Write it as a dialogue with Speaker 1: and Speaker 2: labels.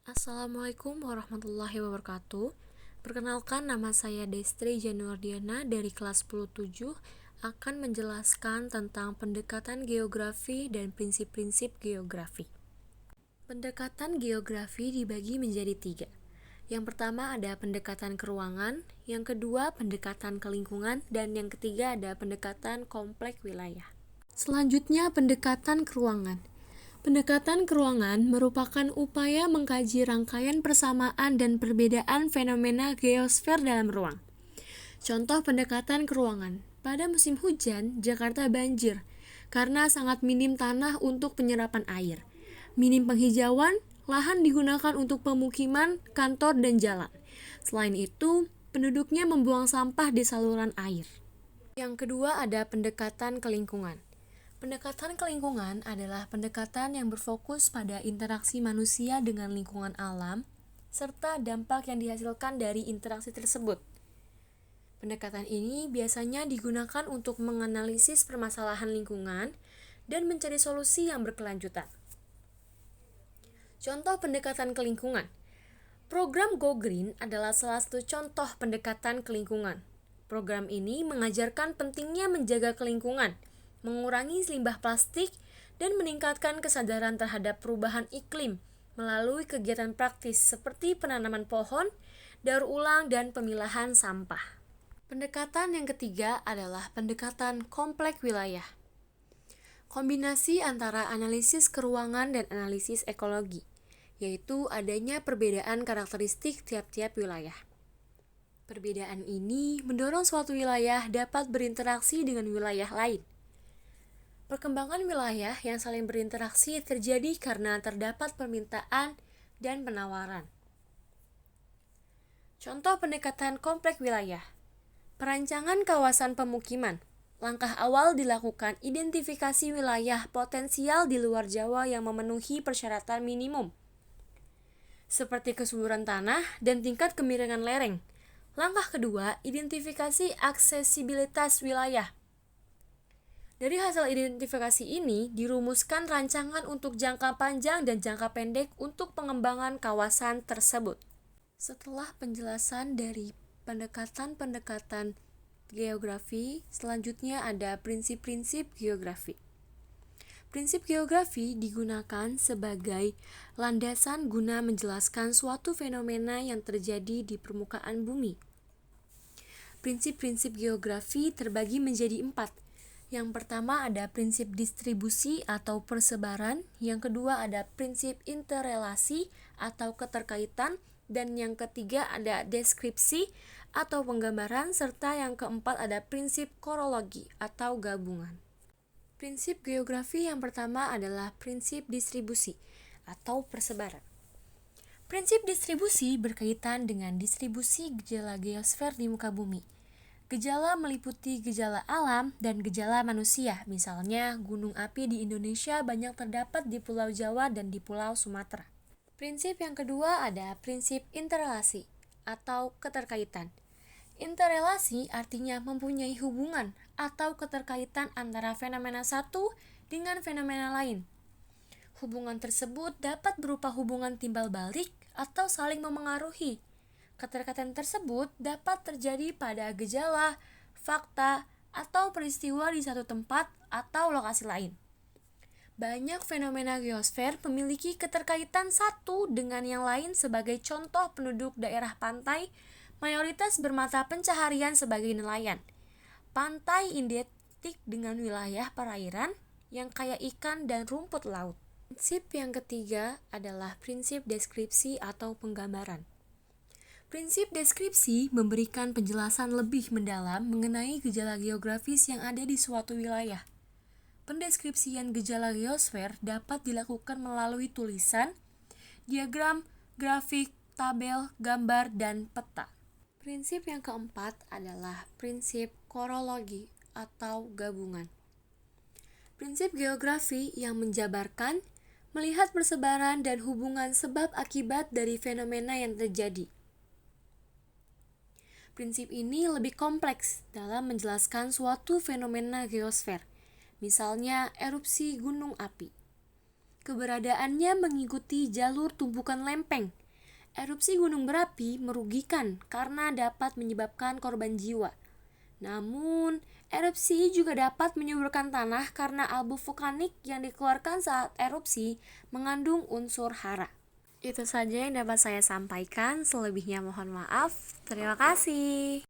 Speaker 1: Assalamualaikum warahmatullahi wabarakatuh. Perkenalkan, nama saya Destri Januardiana dari kelas 10-7 akan menjelaskan tentang pendekatan geografi dan prinsip-prinsip geografi. Pendekatan geografi dibagi menjadi 3. Yang pertama ada pendekatan keruangan, yang kedua pendekatan ke lingkungan, dan yang ketiga ada pendekatan kompleks wilayah. Selanjutnya pendekatan keruangan. Pendekatan keruangan merupakan upaya mengkaji rangkaian persamaan dan perbedaan fenomena geosfer dalam ruang. Contoh pendekatan keruangan. Pada musim hujan, Jakarta banjir karena sangat minim tanah untuk penyerapan air. Minim penghijauan, lahan digunakan untuk pemukiman, kantor, dan jalan. Selain itu, penduduknya membuang sampah di saluran air. Yang kedua ada pendekatan ke lingkungan. Pendekatan ke lingkungan adalah pendekatan yang berfokus pada interaksi manusia dengan lingkungan alam, serta dampak yang dihasilkan dari interaksi tersebut. Pendekatan ini biasanya digunakan untuk menganalisis permasalahan lingkungan dan mencari solusi yang berkelanjutan. Contoh pendekatan ke lingkungan. Program Go Green adalah salah satu contoh pendekatan ke lingkungan. Program ini mengajarkan pentingnya menjaga kelingkungan, mengurangi limbah plastik, dan meningkatkan kesadaran terhadap perubahan iklim melalui kegiatan praktis seperti penanaman pohon, daur ulang, dan pemilahan sampah. Pendekatan yang ketiga adalah pendekatan kompleks wilayah. Kombinasi antara analisis keruangan dan analisis ekologi, yaitu adanya perbedaan karakteristik tiap-tiap wilayah. Perbedaan ini mendorong suatu wilayah dapat berinteraksi dengan wilayah lain. Perkembangan wilayah yang saling berinteraksi terjadi karena terdapat permintaan dan penawaran. Contoh pendekatan kompleks wilayah. Perancangan kawasan pemukiman. Langkah awal dilakukan identifikasi wilayah potensial di luar Jawa yang memenuhi persyaratan minimum, seperti kesuburan tanah dan tingkat kemiringan lereng. Langkah kedua, identifikasi aksesibilitas wilayah. Dari hasil identifikasi ini, dirumuskan rancangan untuk jangka panjang dan jangka pendek untuk pengembangan kawasan tersebut. Setelah penjelasan dari pendekatan-pendekatan geografi, selanjutnya ada prinsip-prinsip geografi. Prinsip geografi digunakan sebagai landasan guna menjelaskan suatu fenomena yang terjadi di permukaan bumi. Prinsip-prinsip geografi terbagi menjadi 4. Yang pertama ada prinsip distribusi atau persebaran, yang kedua ada prinsip interrelasi atau keterkaitan, dan yang ketiga ada deskripsi atau penggambaran, serta yang keempat ada prinsip korologi atau gabungan. Prinsip geografi yang pertama adalah prinsip distribusi atau persebaran. Prinsip distribusi berkaitan dengan distribusi gejala geosfer di muka bumi. Gejala meliputi gejala alam dan gejala manusia, misalnya gunung api di Indonesia banyak terdapat di Pulau Jawa dan di Pulau Sumatera. Prinsip yang kedua ada prinsip interrelasi atau keterkaitan. Interrelasi artinya mempunyai hubungan atau keterkaitan antara fenomena satu dengan fenomena lain. Hubungan tersebut dapat berupa hubungan timbal balik atau saling memengaruhi. Keterkaitan tersebut dapat terjadi pada gejala, fakta, atau peristiwa di satu tempat atau lokasi lain. Banyak fenomena geosfer memiliki keterkaitan satu dengan yang lain. Sebagai contoh, penduduk daerah pantai mayoritas bermata pencaharian sebagai nelayan. Pantai identik dengan wilayah perairan yang kaya ikan dan rumput laut. Prinsip yang ketiga adalah prinsip deskripsi atau penggambaran. Prinsip deskripsi memberikan penjelasan lebih mendalam mengenai gejala geografis yang ada di suatu wilayah. Pendeskripsian gejala geosfer dapat dilakukan melalui tulisan, diagram, grafik, tabel, gambar, dan peta. Prinsip yang keempat adalah prinsip korologi atau gabungan. Prinsip geografi yang menjabarkan, melihat persebaran dan hubungan sebab akibat dari fenomena yang terjadi. Prinsip ini lebih kompleks dalam menjelaskan suatu fenomena geosfer, misalnya erupsi gunung api. Keberadaannya mengikuti jalur tumpukan lempeng. Erupsi gunung berapi merugikan karena dapat menyebabkan korban jiwa. Namun, erupsi juga dapat menyuburkan tanah karena abu vulkanik yang dikeluarkan saat erupsi mengandung unsur hara. Itu saja yang dapat saya sampaikan, selebihnya mohon maaf. Terima kasih.